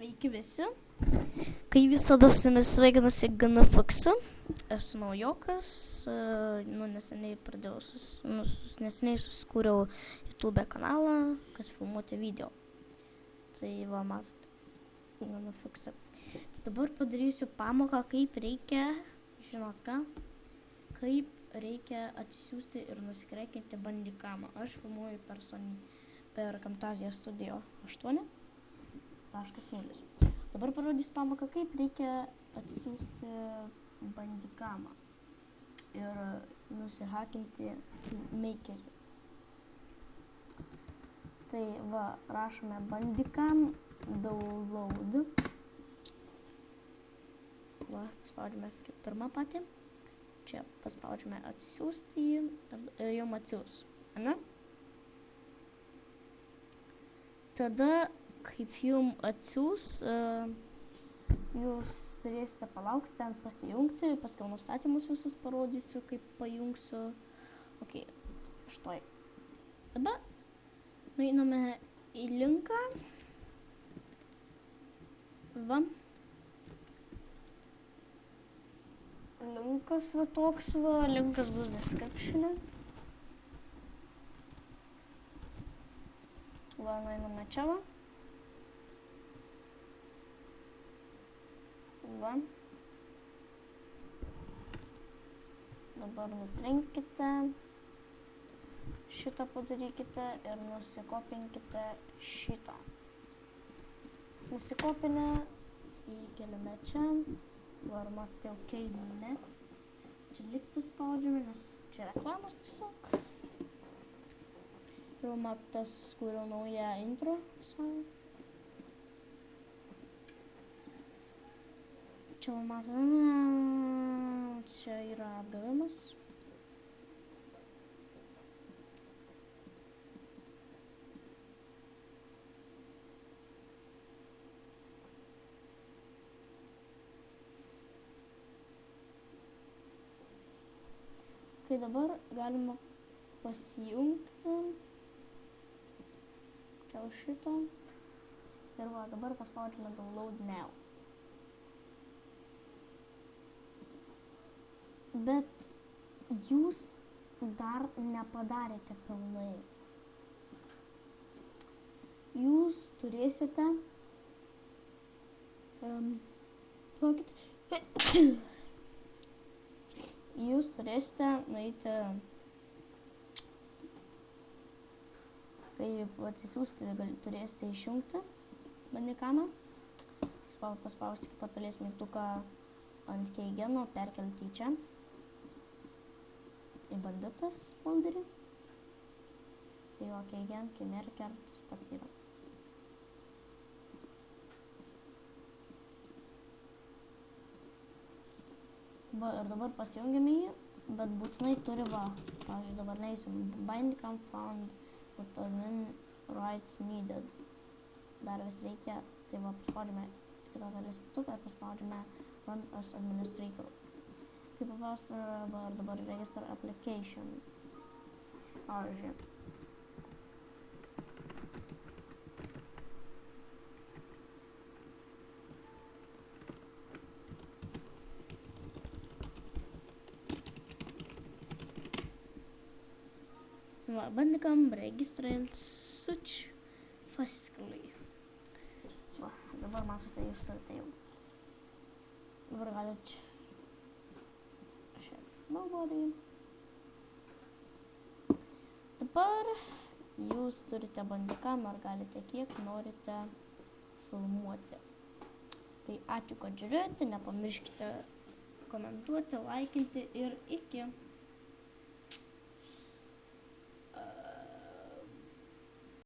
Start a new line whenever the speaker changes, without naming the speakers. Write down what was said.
Sveiki visi. Kai visada su jumis sveikinasi GNFX. Esu naujokas. Neseniai susikūriau YouTube kanalą, kad filmuoti video. Tai va, matote, GNFX. Tai dabar padarysiu pamoką, kaip reikia, žinot ką, kaip reikia atsisiųsti ir nusikreikinti Bandicamą. Aš filmuoju per Camtasia Studio 8.0. Dabar parodys pamoką, kaip reikia atsisiųsti Bandicamą ir nusihakinti Makerį. Tai va, rašome Bandicam download. Va, paspaudžiame pirmą patį. Čia paspaudžiame atsisiųsti ir jom atsiūs. Ane? Tada, kaip jum atsiūs, jūs turėsite palaukti, ten pasijungti, paskiau nustatymus visus parodysiu, kaip pajungsiu. Ok, štai. Tada nueiname į linką. Va. Linkas va toks va, linkas bus description'e. Va, nueiname čia va. Va. Dabar nutrinkite. Šitą padarykite ir nusikopinkite šitą. Nusikopinę įkeliame čia. Ar matėte, ok, ne. Čia likti spaudžiame, nes čia reklamos tiesiog. Ir matėte, susikūriau naują intro savo. Čia matome, čia yra apgavimas. Kai dabar galima pasijungti čia už šito ir va, dabar paspaudžiame download now. Bet jūs dar nepadarėte pilnai. Jūs turėsite jūs turėsite nueiti, kai atsisiųsti, turėsite išjungti Bandicamą, paspausti kitą pelės mygtuką ant keigeno, perkelti į čia, į banditas folderį. Tai va, keigen, kemerker, tas pats yra. Va, ir dabar pasijungiame jį, bet būtinai turi va. Pavyzdžiui, dabar neįsiu Bandicam found with admin rights needed. Dar vis reikia, tai va, paspaudžiame kitą pelės mygtuką ir paspaudžiame run as administrator. Kaip papasakoju, ir dabar register application. Pavyzdžiui. Va, Bandicam register successfully. Va, dabar matote, jūs turite jau. Dabar galite čia nobody. Dabar jūs turite Bandicam ar galite kiek norite filmuoti. Tai ačiū, kad žiūrėjote, nepamirškite komentuoti, laikinti ir iki.